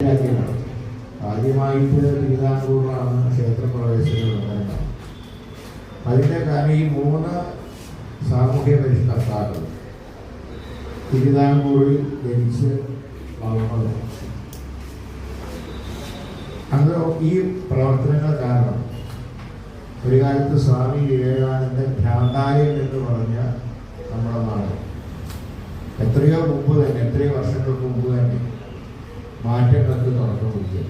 ആദ്യമായിട്ട് തിരുവിതാംകൂറിലാണ് ക്ഷേത്രപ്രവേശനം ഉണ്ടായിരുന്നത്. അതിൻ്റെ കാരണം ഈ 3 സാമൂഹ്യ പരിഷ്കർത്താക്കൾ തിരുവിതാംകൂറിൽ ജനിച്ച് വളർന്നത്. അത് ഈ പ്രവർത്തനങ്ങൾ കാരണം ഒരു കാലത്ത് സ്വാമി വിവേകാനന്ദൻ ഭ്രാന്താലയം എന്ന് പറഞ്ഞ നമ്മുടെ നാട് എത്രയോ മുമ്പ് തന്നെ, എത്രയോ വർഷങ്ങൾക്ക് മുമ്പ് തന്നെ മാറ്റങ്ങൾക്ക് തുടക്കം കുറിക്കുക.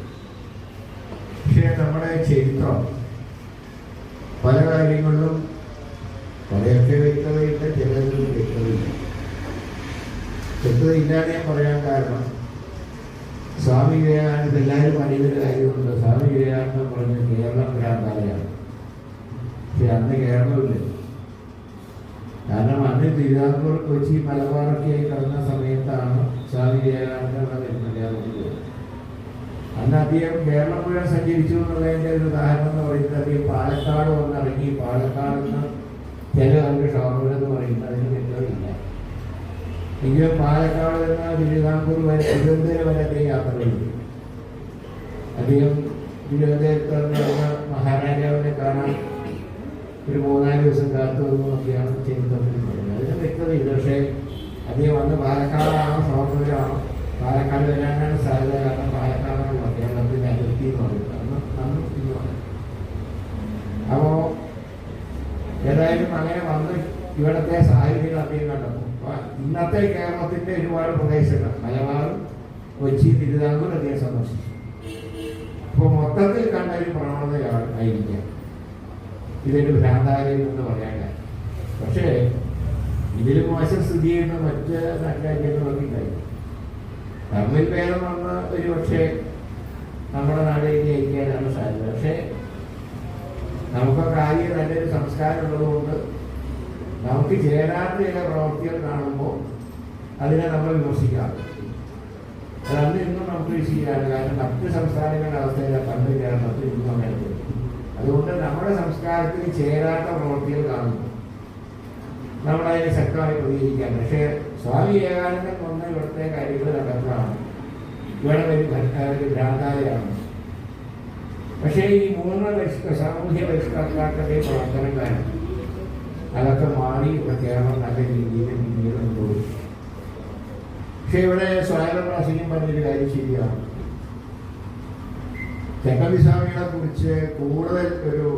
പക്ഷേ നമ്മുടെ ചരിത്രം പല കാര്യങ്ങളിലും കുറേയൊക്കെ വ്യക്തതയുണ്ട്, ചിലതിലും വ്യക്തതയില്ല. വ്യക്തതയില്ലാതെ ഞാൻ പറയാൻ കാരണം സ്വാമി വിവേകാനന്ദൻ എല്ലാവരും അറിയുന്നൊരു കാര്യമുണ്ട്. സ്വാമി വിവേകാനന്ദൻ പറഞ്ഞ കേരളം ഭ്രാന്താലയാണ്. പക്ഷെ അന്ന് കേരളമില്ല. കാരണം അന്ന് തിരുവിതാംകൂർ, കൊച്ചി, മലബാറൊക്കെ കടന്ന സമയത്താണ് സ്വാമി വിവേകാനന്ദൻ കേരളത്തിൽ. അന്ന് അദ്ദേഹം കേരളം മുഴുവൻ സഞ്ചരിച്ചു എന്നുള്ളതിൻ്റെ ഒരു ഉദാഹരണം എന്ന് പറയുന്നത് അദ്ദേഹം പാലക്കാട് വന്നിറങ്ങി. പാലക്കാട് നിന്ന് ചില കണ്ട് ഷൊർണൂർ എന്ന് പറയുന്നത് അതിന് വ്യക്തതയില്ല. എങ്കിലും പാലക്കാട് നിന്ന് തിരുവിതാംകൂർ വരെ, തിരുവനന്തപുരം വരെ അദ്ദേഹം യാത്ര ചെയ്തു. അദ്ദേഹം തിരുവനന്തപുരത്ത് നിന്ന് മഹാരാജാവിനെ കാണാൻ ഒരു 3-4 ദിവസം കാത്തു വന്നൊക്കെയാണ് ചരിത്രത്തിൽ പറയുന്നത്. അതിന് വ്യക്തതയില്ല. പക്ഷേ അദ്ദേഹം വന്ന് പാലക്കാടാണോ ഷൊർണൂരാണോ, പാലക്കാട് വരാനാണ് സാധ്യത. കാരണം പാലക്കാടാണ് കേരളത്തിൻ്റെ അതിർത്തി എന്ന് പറയുന്നത്. അന്ന് ഇന്ന് പറയും. അപ്പോൾ ഏതായാലും അങ്ങനെ വന്ന് ഇവിടുത്തെ സാഹചര്യങ്ങൾ അദ്ദേഹം കണ്ടപ്പോൾ ഇന്നത്തെ കേരളത്തിൻ്റെ ഒരുപാട് പ്രദേശങ്ങൾ, മലബാർ, കൊച്ചി, തിരുവിതാംകൂർ അദ്ദേഹം സന്ദർശിച്ചു. അപ്പോൾ മൊത്തത്തിൽ കണ്ട ഒരു പ്രവണതയാണ് ആയിരിക്കാം ഇതൊരു ഭ്രാന്താലയം എന്ന് പറയാൻ. പക്ഷേ ഇതിൽ മോശം സ്ഥിതി ചെയ്യുന്ന മറ്റ് രാജ്യങ്ങളൊക്കെ ഉണ്ടായി. തമ്മിൽ ഭേദം വന്ന് ഒരു പക്ഷേ നമ്മുടെ നാടിനെ ജയിക്കാനാണ് സാധ്യത. പക്ഷേ നമുക്കൊക്കെ ആദ്യം നല്ലൊരു സംസ്കാരം ഉള്ളതുകൊണ്ട് നമുക്ക് ചേരാത്ത ചില പ്രവർത്തികൾ കാണുമ്പോൾ അതിനെ നമ്മൾ വിമർശിക്കാം. അതന്ന് ഇന്നും നമുക്ക് വിശ്വസിക്കാണ്. കാരണം മറ്റ് സംസ്ഥാനങ്ങളുടെ അവസ്ഥയിലെ പണ്ട് കേരളത്തിൽ ഇന്നും അങ്ങനെ. അതുകൊണ്ട് നമ്മുടെ സംസ്കാരത്തിന് ചേരാത്ത പ്രവർത്തികൾ കാണുന്നു, നമ്മളതിനെ ശക്തമായി പ്രതികരിക്കാൻ. പക്ഷേ സ്വാമി വിവേകാനന്ദൻ വന്ന ഇവിടുത്തെ കാര്യങ്ങൾ നടക്കുകയാണ്. ഇവിടെ ഒരു ഭ്രാന്താലയമാണ്. പക്ഷേ ഈ 3 സാമൂഹ്യ പരിഷ്കർത്താക്കളുടെ പ്രവർത്തനം കാരണം അതൊക്കെ മാറി ഇവിടെ കേരളം നല്ല രീതിയിൽ പിന്നീട് പോയി. പക്ഷെ ഇവിടെ സ്വയംപ്രകാശിക്കും പറഞ്ഞൊരു കാര്യം ശരിയാണ്. ചട്ടമ്പിസ്വാമികളെ കുറിച്ച് കൂടുതൽ ഒരു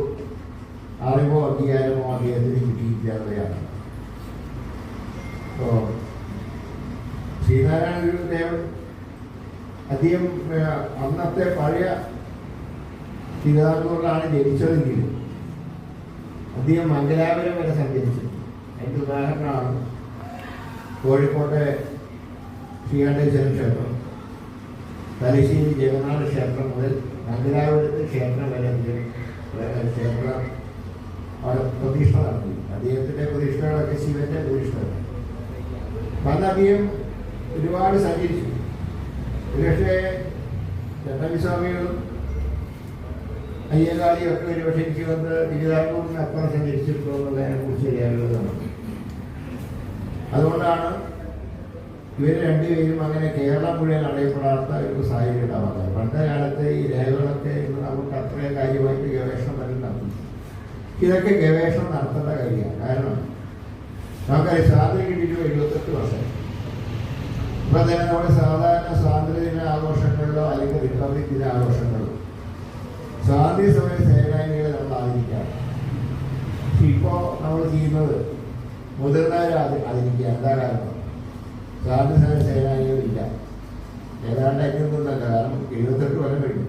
അറിവോ അംഗീകാരമോ അദ്ദേഹത്തിന് കിട്ടിയിരിക്കാതെയാണ്. അപ്പോൾ ശ്രീനാരായണ ഗുരുദേവൻ അദ്ദേഹം അന്നത്തെ പഴയ തിരുവിതാംകൂറിലാണ് ജനിച്ചതെങ്കിലും അദ്ദേഹം മംഗലാപുരം വരെ സഞ്ചരിച്ചു. അതിൻ്റെ ഉദാഹരണമാണ് കോഴിക്കോട്ടെ ശ്രീകണ്ഠേശ്വര ക്ഷേത്രം, തലശ്ശേരി ജഗന്നാഥ ക്ഷേത്രം മുതൽ മംഗലാപുരത്ത് ക്ഷേത്രം വരെ ക്ഷേത്രം അവിടെ പ്രതിഷ്ഠ നടത്തി. അദ്ദേഹത്തിൻ്റെ പ്രതിഷ്ഠകളൊക്കെ ശിവന്റെ പ്രതിഷ്ഠകൾ. അന്ന് അദ്ദേഹം ഒരുപാട് സഞ്ചരിച്ചു. ഒരുപക്ഷെ ചട്ടമ്പിസ്വാമികളും അയ്യങ്കാളിയും ഒക്കെ ഒരുപക്ഷെ എനിക്ക് വന്ന് തിരുവിതാംകൂറിന് അപ്പുറം സഞ്ചരിച്ചിട്ടുണ്ടോ എന്നുള്ളതിനെ കുറിച്ച് ശരിയാകുന്നതാണ്. അതുകൊണ്ടാണ് ഇവർ രണ്ടുപേരും അങ്ങനെ കേരളം മുഴുവൻ അറിയപ്പെടാത്ത ഒരു സാഹചര്യം ഉണ്ടാവാറ്. പണ്ടത്തെ കാലത്ത് ഈ രേഖകളൊക്കെ ഇന്ന് നമുക്ക് അത്രയും കാര്യമായിട്ട് ഗവേഷണം തന്നെ നടത്തും. ഇതൊക്കെ ഗവേഷണം നടത്തേണ്ട കാര്യമാണ്. കാരണം നമുക്കറിയാം സ്വാതന്ത്ര്യം കിട്ടിയിട്ട് 78 വർഷം. ഇപ്പം തന്നെ നമ്മൾ സാധാരണ സ്വാതന്ത്ര്യദിന ആഘോഷങ്ങളിലോ അല്ലെങ്കിൽ റിപ്പബ്ലിക് ദിന ആഘോഷങ്ങളിലോ സ്വാതന്ത്ര്യ സമര സേനാനികളെ നമ്മൾ ആദരിക്കാം. പക്ഷെ ഇപ്പോൾ നമ്മൾ ചെയ്യുന്നത് മുതിർന്നവരെ ആദരിക്കുക. എന്താ കാരണം? സ്വാതന്ത്ര്യ സമര സേനാനികളില്ല. ഏതാണ്ട് അതിനൊന്നുമല്ല. കാരണം 78 കൊല്ലം കഴിഞ്ഞു.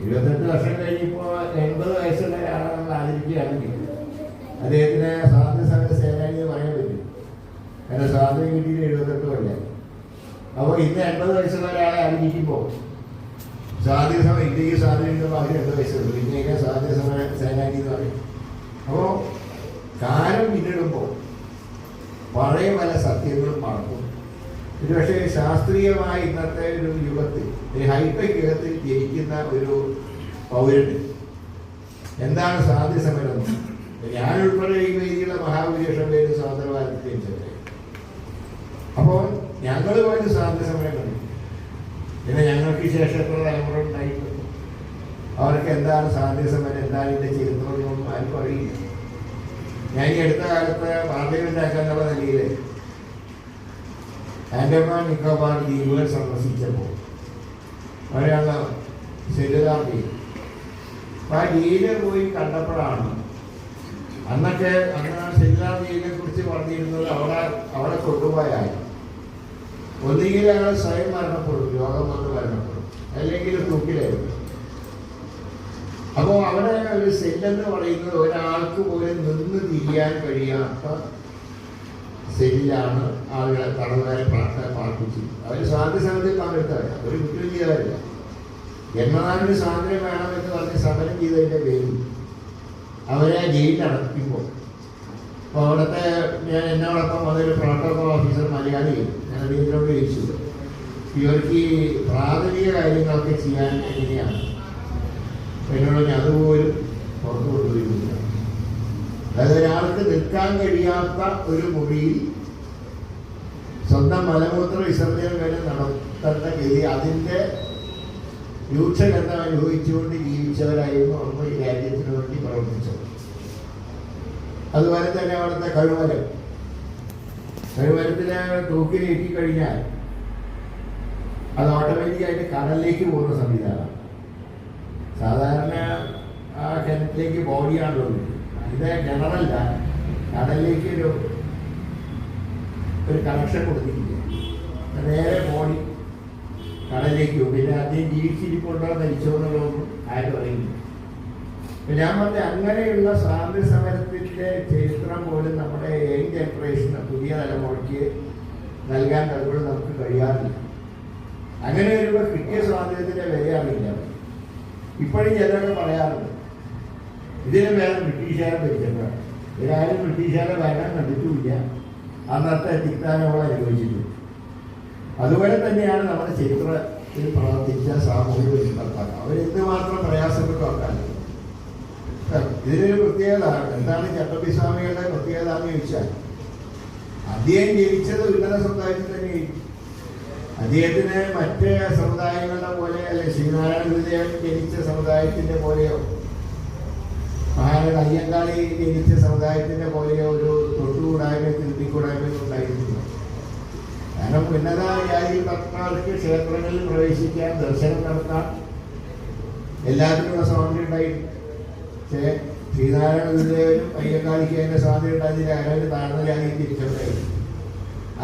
78 വർഷം കഴിഞ്ഞപ്പോൾ 80 വയസ്സുള്ള ഒരാളെ നമ്മൾ ആദരിക്കുകയാണെങ്കിൽ അദ്ദേഹത്തിന് സ്വാതന്ത്ര്യ സമര സേനാനി എന്ന് പറയാൻ പറ്റും. കാരണം സ്വാതന്ത്ര്യം കിട്ടിയിട്ട് 78 കൊല്ലം. അപ്പോൾ ഇന്ന് 80 വയസ്സുള്ള ഒരാളെ ആദരിക്കുമ്പോൾ സ്വാതന്ത്ര്യ സമരം ഇന്ത്യക്ക് സ്വാതന്ത്ര്യം അവർ 2 വയസ്സുള്ളൂ. ഇന്ത്യക്ക് സ്വാതന്ത്ര്യ സമര സേനാനി എന്ന് പറയും. അപ്പോൾ കാലം പിന്നിടുമ്പോൾ പഴയ പല സത്യങ്ങളും മറക്കും. ഒരുപക്ഷെ ശാസ്ത്രീയമായി ഇന്നത്തെ ഒരു യുഗത്തിൽ, ഒരു ഹൈടെക് യുഗത്തിൽ ജനിക്കുന്ന ഒരു പൗരന് എന്താണ് സ്വാതന്ത്ര്യ സമരം? ഞാനുൾപ്പെടെ ഈ വേദിയുള്ള മഹാഭൂരിപക്ഷം പേര് സ്വാതന്ത്ര്യവാദത്തിൽ ജനിച്ചത്. അപ്പോൾ ഞങ്ങൾ പോയിട്ട് സ്വാതന്ത്ര്യ സമരം കണ്ടു. പിന്നെ ഞങ്ങൾക്ക് ശേഷത്തുള്ള തലമുറ ഉണ്ടായിരുന്നു. അവർക്ക് എന്താണ് സ്വാതന്ത്ര്യ സമരം, എന്താണ് ഇതിൻ്റെ ചരിത്രമൊന്നും ആർക്കും അറിയില്ല. ഞാൻ ഈ അടുത്ത കാലത്ത് പാർലമെന്റ് ആക്കാനുള്ള നിലയിൽ ആൻഡമാൻ നിക്കോബാർ ദ്വീപുകൾ സന്ദർശിച്ചപ്പോൾ അവിടെയുള്ള സെല്ലുലാർ ദ്വീപ്, അപ്പം ആ ദ്വീപിൽ പോയി കണ്ടപ്പോഴാണ് അന്ന് സെല്ലുലാർ ദ്വീപിനെ കുറിച്ച് പറഞ്ഞിരുന്നത് അവിടെ കൊണ്ടുപോയാൽ ഒന്നുകിൽ അയാൾ സ്വയം മരണപ്പെടും, രോഗം വന്ന് മരണപ്പെടും, അല്ലെങ്കിൽ തൂക്കിലായിരുന്നു. അപ്പോൾ അവിടെ ഒരു സെല്ലെന്ന് പറയുന്നത് ഒരാൾക്ക് പോലും നിന്ന് തിരിയാൻ കഴിയാത്ത സെല്ലിലാണ് ആളുകളെ തടവുകാരെ പാർപ്പിച്ചു. അവർ സ്വാതന്ത്ര്യ സമരത്തിൽ പങ്കെടുത്തവരാ, ഒരു കുറ്റം ചെയ്തവരില്ല. ജന്മനാടിന് സ്വാതന്ത്ര്യം വേണമെന്ന് പറഞ്ഞ് സമരം ചെയ്തതിൻ്റെ പേരിൽ അവരെ ജയിലിൽ അടപ്പിക്കുമ്പോൾ അപ്പോൾ അവിടുത്തെ എന്നോടൊപ്പം വന്നൊരു പ്രോട്ടോകോൾ ഓഫീസർ മലയാളിയും ഞാൻ അദ്ദേഹത്തിനോട് ചോദിച്ചു, ഇവർക്ക് ഈ പ്രാഥമിക കാര്യങ്ങളൊക്കെ ചെയ്യാൻ എങ്ങനെയാണ്? എന്നോട് അതുപോലും പുറത്തു കൊണ്ടുവരുന്നില്ല. അതായത് ഒരാൾക്ക് നിൽക്കാൻ കഴിയാത്ത ഒരു മുറിയിൽ സ്വന്തം മലമൂത്ര വിസർജനം വരെ നടത്തേണ്ട ഗതി അതിൻ്റെ രൂക്ഷഗന്ധം അനുഭവിച്ചുകൊണ്ട് ജീവിച്ചവരായിരുന്നു അന്ന് ഈ രാജ്യത്തിന് വേണ്ടി പ്രവർത്തിച്ചത്. അതുപോലെ തന്നെ അവിടുത്തെ കഴുമരത്തിനെ തൂക്കിലേറ്റി കഴിഞ്ഞാൽ അത് ഓട്ടോമാറ്റിക്കായിട്ട് കടലിലേക്ക് പോകുന്ന സംവിധാനമാണ്. സാധാരണ ആ കിണറ്റിലേക്ക് ബോഡിയാണല്ലോ, ഇത് കിണറല്ല, കടലിലേക്ക് ഒരു കണക്ഷൻ കൊടുത്തിരിക്കുക. നേരെ ബോഡി കടലിലേക്ക് പോകും. പിന്നെ ആദ്യം ജീവിച്ചിരിപ്പുണ്ടോ മരിച്ചോ എന്നുള്ളതൊന്നും ആരും അറിയില്ല. ഞാൻ പറഞ്ഞ അങ്ങനെയുള്ള സ്വാതന്ത്ര്യ സമരത്തിൻ്റെ ചരിത്രം പോലും നമ്മുടെ യങ് ജനറേഷന്, പുതിയ തലമുറയ്ക്ക് നൽകാൻ പലപ്പോഴും നമുക്ക് കഴിയാറില്ല. അങ്ങനെ വരുമ്പോൾ കിട്ടിയ സ്വാതന്ത്ര്യത്തിൻ്റെ വില അറിയില്ല. ഇപ്പോഴും ചിലരൊക്കെ പറയാറുണ്ട് ഇതിന് വേറെ ബ്രിട്ടീഷുകാരെ ഭരിച്ചപ്പോഴാണ്. ഇവരാരും ബ്രിട്ടീഷുകാരെ ഭരണം കണ്ടിട്ടുമില്ല, അന്നത്തെ തിക്താനോളം അനുഭവിച്ചിട്ടുണ്ട്. അതുപോലെ തന്നെയാണ് നമ്മുടെ ചരിത്രത്തിൽ പ്രവർത്തിച്ച സാമൂഹിക വിരുദ്ധക്കാർ. അവരെന്തുമാത്രം പ്രയാസപ്പെട്ടു നോക്കാൻ. ഇതിനൊരു പ്രത്യേകത എന്താണ് ചട്ടമ്പി സ്വാമികളുടെ പ്രത്യേകത എന്ന് ചോദിച്ചാൽ, അദ്ദേഹം ജനിച്ചത് ഉന്നത സമുദായത്തിൽ തന്നെയായിരിക്കും. അദ്ദേഹത്തിന് മറ്റ് സമുദായങ്ങളുടെ പോലെ, അല്ലെ ശ്രീനാരായണ ഗുരുദേവൻ ജനിച്ച സമുദായത്തിൻ്റെ പോലെയോ മഹാനായ അയ്യങ്കാളി ജനിച്ച സമുദായത്തിൻ്റെ പോലെയോ ഒരു തൊട്ടുകൂടായ്മ തിരുത്തിക്കൂടായ്മ ഉണ്ടായിരുന്നില്ല. കാരണം ഉന്നത ജാതിയിൽപ്പെട്ടവർക്ക് ക്ഷേത്രങ്ങളിൽ പ്രവേശിക്കാൻ, ദർശനം നടത്താൻ എല്ലാത്തിനുള്ള സ്വാതന്ത്ര്യം ഉണ്ടായിരുന്നു. പക്ഷേ ശ്രീനാരായണ ഗുരുദേവനും അയ്യങ്കാളിക്ക് അതിൻ്റെ സ്വാതന്ത്ര്യം ഉണ്ടായിരുന്നില്ല. അയാൾക്ക് താഴ്ന്ന ജാതിയിൽ തിരിച്ചുണ്ടായിരുന്നു.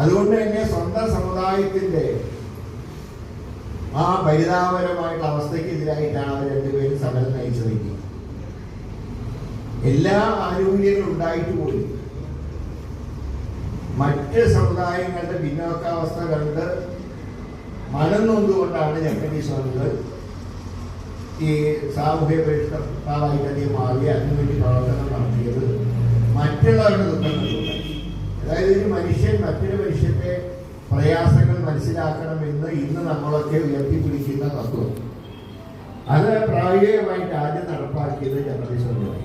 അതുകൊണ്ട് തന്നെ സ്വന്തം സമുദായത്തിൻ്റെ ആ പരിതാപകരമായിട്ടുള്ള അവസ്ഥയ്ക്കെതിരായിട്ടാണ് അവർ രണ്ടുപേരും സമരം നയിച്ചത്. എല്ലാ ആനുകൂല്യങ്ങളും ഉണ്ടായിട്ട് പോലും മറ്റ് സമുദായങ്ങളുടെ പിന്നോക്കാവസ്ഥ കണ്ട് മനം നൊന്നുകൊണ്ടാണ് ചട്ടമ്പി സ്വാമികൾ ഈ സാമൂഹ്യ പരിഷ്കർത്താവായിട്ട് അധികം മാറി അതിനുവേണ്ടി പ്രവർത്തനം നടത്തിയത്. മറ്റുള്ളവരുടെ ദുഃഖങ്ങളുണ്ടായി. അതായത് ഒരു മനുഷ്യൻ മറ്റൊരു മനുഷ്യന്റെ പ്രയാസങ്ങൾ മനസ്സിലാക്കണമെന്ന് ഇന്ന് നമ്മളൊക്കെ ഉയർത്തിപ്പിടിക്കുന്ന തത്വം, അത് പ്രായോഗികമായിട്ട് ആദ്യം നടപ്പാക്കിയത് ചട്ടമ്പി സ്വാമികളായി.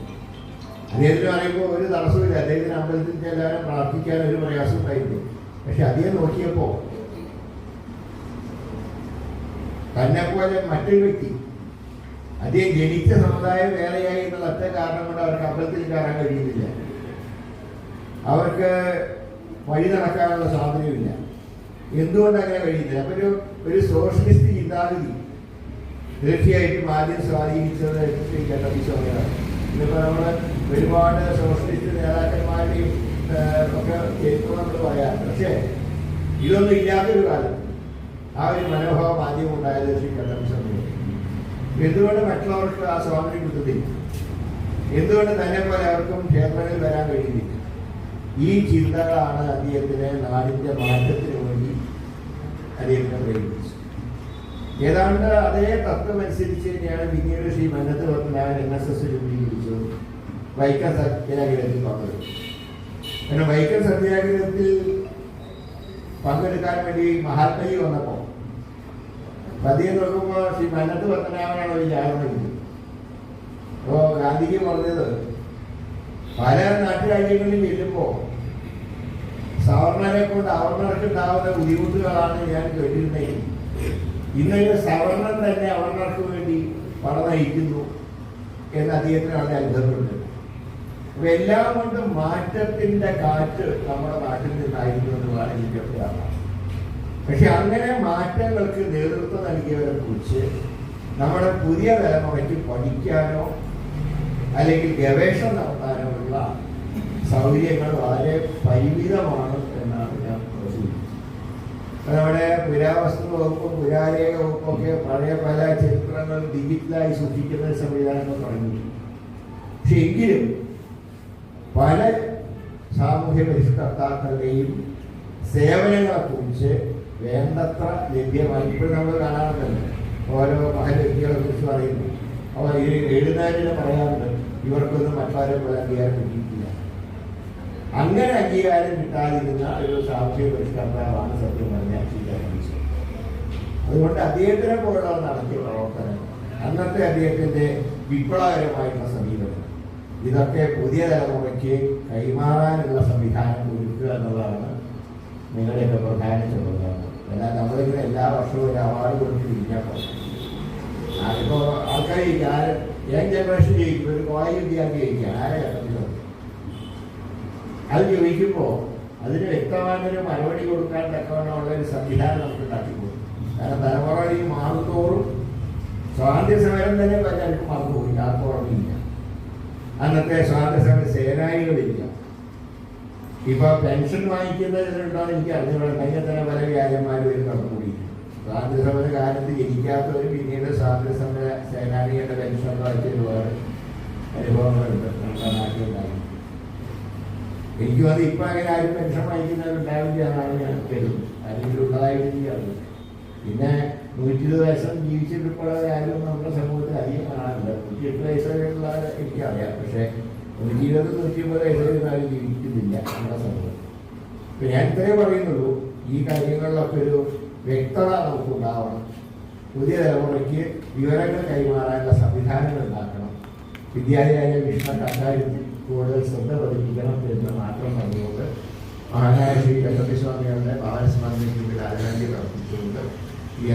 അദ്ദേഹത്തിന് പറയുമ്പോൾ ഒരു തടസ്സമില്ല. അദ്ദേഹത്തിന് അമ്പലത്തിൽ ചെല്ലാനും പ്രാർത്ഥിക്കാൻ ഒരു പ്രയാസം ഉണ്ടായിരുന്നു. പക്ഷെ അദ്ദേഹം നോക്കിയപ്പോൾ തന്നെപ്പോലെ മറ്റൊരു വ്യക്തി, അദ്ദേഹം ജനിച്ച സമുദായം വേറെയായി എന്നുള്ള ഒറ്റ കാരണം കൊണ്ട് അവർക്ക് അമ്പലത്തിൽ കയറാൻ കഴിയുന്നില്ല, അവർക്ക് വഴി നടക്കാനുള്ള സ്വാതന്ത്ര്യമില്ല. എന്തുകൊണ്ട് അങ്ങനെ കഴിയുന്നില്ല? അപ്പൊ ഒരു സോഷ്യലിസ്റ്റ് ചിന്താഗതി തീർച്ചയായിട്ടും ആദ്യം സ്വാധീനിച്ചത് ചട്ടമ്പി സ്വാമികളാണ്. ഇന്നിപ്പോൾ നമ്മൾ ഒരുപാട് സോഷ്യലിസ്റ്റ് നേതാക്കന്മാരുടെയും ഒക്കെ ചരിത്രം നമ്മൾ പറയാം. പക്ഷേ ഇതൊന്നും ഇല്ലാത്തൊരു കാലം ആ ഒരു മനോഭാവം ആദ്യം ഉണ്ടായത് ചട്ടമ്പി സ്വാമികൾ. എന്തുകൊണ്ട് മറ്റുള്ളവർക്ക് ആ സ്വാതന്ത്ര്യം കിട്ടുന്നില്ല? എന്തുകൊണ്ട് തന്നെ പോലെ അവർക്കും ക്ഷേത്രങ്ങളിൽ വരാൻ കഴിയുന്നില്ല? ഈ ചിന്തകളാണ് അദ്ദേഹത്തിന് നാടിൻ്റെ മാറ്റത്തിന് വേണ്ടി അദ്ദേഹത്തെ പ്രേരിപ്പിച്ചത്. ഏതാണ്ട് അതേ തത്വമനുസരിച്ച് തന്നെയാണ് പിന്നീട് ശ്രീ മന്നത്ത് പത്മനാഭൻ NSS രൂപീകരിച്ചത്, വൈക്കം സത്യാഗ്രഹത്തിൽ പങ്കെടുത്തു. കാരണം വൈക്കം സത്യാഗ്രഹത്തിൽ പങ്കെടുക്കാൻ വേണ്ടി മഹാത്മജി വന്നപ്പോൾ അദ്ദേഹം നോക്കുമ്പോൾ ശ്രീ മന്നത്ത് പത്മനാഭനാണ് ഒരു ജാഗ്രത. അപ്പോൾ ഗാന്ധിജി പറഞ്ഞത്, പല നാട്ടുരാജ്യങ്ങളിൽ ചെല്ലുമ്പോൾ സവർണരെ കൊണ്ട് അവർണർക്ക് ഉണ്ടാവുന്ന ബുദ്ധിമുട്ടുകളാണ് ഞാൻ കേട്ടിരുന്നത്. ഇന്നൊരു സവർണൻ തന്നെ അവർണർക്ക് വേണ്ടി പടനയിക്കുന്നു എന്ന് അദ്ദേഹത്തിന് വളരെ അത്ഭുതമുണ്ട്. അപ്പൊ എല്ലാം കൊണ്ടും മാറ്റത്തിന്റെ കാറ്റ് നമ്മുടെ നാട്ടിൽ നിന്നായിരുന്നു എന്ന് വേണം എനിക്കൊക്കെ കാണാം. പക്ഷെ അങ്ങനെ മാറ്റങ്ങൾക്ക് നേതൃത്വം നൽകിയവരെ കുറിച്ച് നമ്മുടെ പുതിയ തലമുറയ്ക്ക് പഠിക്കാനോ അല്ലെങ്കിൽ ഗവേഷണം നടത്താനോ ഉള്ള സൗകര്യങ്ങൾ വളരെ പരിമിതമാണ് എന്നാണ് ഞാൻ സൂചിപ്പിച്ചത്. നമ്മുടെ പുരാവസ്തു വകുപ്പും പുരാരേഖ വകുപ്പൊക്കെ പഴയ പല ചരിത്രങ്ങൾ ഡിജിറ്റലായി സൂക്ഷിക്കുന്ന സംവിധാനങ്ങൾ തുടങ്ങി. പക്ഷെ എങ്കിലും പല സാമൂഹ്യ പരിഷ്കർത്താക്കളുടെയും സേവനങ്ങളെക്കുറിച്ച് വേണ്ടത്ര ലഭ്യമായി ഇപ്പോൾ നമ്മൾ കാണാറുണ്ട്. ഓരോ മഹൽ വ്യക്തികളെ കുറിച്ച് പറയുന്നു. അപ്പോൾ ഈ എഴുതാനിനെ പറയാറുണ്ട്, ഇവർക്കൊന്നും മറ്റാരും പോലെ അംഗീകാരം കിട്ടിയിട്ടില്ല. അങ്ങനെ അംഗീകാരം കിട്ടാതിരുന്ന ഒരു സാമൂഹ്യ പരിഷ്കർത്താവാണ് സത്യം പറഞ്ഞാൽ സീതാരാമൻ. അതുകൊണ്ട് അദ്ദേഹത്തിനെ പോലുള്ള നടത്തിയ പ്രവർത്തനം, അന്നത്തെ അദ്ദേഹത്തിൻ്റെ വിപ്ലവകരമായിട്ടുള്ള സമീപനം, ഇതൊക്കെ പുതിയ തലമുറയ്ക്ക് കൈമാറാനുള്ള സംവിധാനം ഒരുക്കുക എന്നുള്ളതാണ് നിങ്ങളുടെയൊക്കെ പ്രധാന ചുമതല. എന്നാൽ നമ്മളിങ്ങനെ എല്ലാ വർഷവും ഒരു അവാർഡ് കൊടുത്തിരിക്കാൻ പറ്റും. അതിപ്പോൾ ആൾക്കാർ യങ് ജനറേഷൻ ജയിക്കും, ഒരു കോളേജ് വിദ്യാർത്ഥി ജയിക്കുക, ആരെ കണ്ടത് അത് ചോദിക്കുമ്പോൾ അതിന് വ്യക്തമായൊരു മറുപടി കൊടുക്കാൻ തക്കവണ്ണമുള്ള ഒരു സംവിധാനം നമുക്ക് ഉണ്ടാക്കിപ്പോകും. കാരണം തലമുറയിൽ മാറുന്തോറും സ്വാതന്ത്ര്യ സമരം തന്നെ പലർക്കും മറന്നുപോയി, ആർക്കും ഓർമ്മയില്ല. അന്നത്തെ സ്വാതന്ത്ര്യ സമര സേനാനികളില്ല. ഇപ്പൊ പെൻഷൻ വാങ്ങിക്കുന്നതിലുണ്ടോ എനിക്ക് അറിഞ്ഞുകൂടാ. കഴിഞ്ഞ തന്നെ പല വ്യാജന്മാർ വരും കടന്നുകൂടി. സ്വാതന്ത്ര്യ സമര കാലത്ത് ജനിക്കാത്തവർ പിന്നീട് സ്വാതന്ത്ര്യ സമര സേനാനികളുടെ പെൻഷൻ വായിച്ച ഒരുപാട് അനുഭവങ്ങളുണ്ട് നമ്മുടെ നാട്ടിലുണ്ടായി. എനിക്ക് അത് ഇപ്പം അങ്ങനെ ആരും പെൻഷൻ വാങ്ങിക്കുന്നവരുണ്ടാവില്ല എന്നാണ് ഞാൻ കരുതുന്നത്. അല്ലെങ്കിൽ ഉള്ളതായിട്ട് അറിയും. പിന്നെ 120 വയസ്സം ജീവിച്ചിട്ടുള്ള ആരും നമ്മുടെ സമൂഹത്തിൽ അധികം കാണാറില്ല. 108 വയസ്സുള്ള എനിക്കറിയാം. പക്ഷേ 120, 150 വയസ്സുകളിൽ ആരും ജീവിക്കുന്നില്ല നമ്മുടെ സമൂഹം. ഇപ്പം ഞാൻ ഇത്രേ പറയുന്നുള്ളൂ, ഈ കാര്യങ്ങളിലൊക്കെ ഒരു വ്യക്തത നമുക്കുണ്ടാവണം. പുതിയ തലമുറയ്ക്ക് വിവരങ്ങൾ കൈമാറാനുള്ള സംവിധാനങ്ങൾ ഉണ്ടാക്കണം. വിദ്യാലയ മിഷനൊക്കെ അക്കാര്യത്തിൽ കൂടുതൽ ശ്രദ്ധ പതിപ്പിക്കണം എന്ന് മാത്രം പറഞ്ഞുകൊണ്ട് മഹാനായ ശ്രീ ഗണപതി സ്വാമികളുടെ ഭാവസ്മരണയ്ക്ക് ആദരാഞ്ജലി അർപ്പിച്ചുകൊണ്ട് ഈ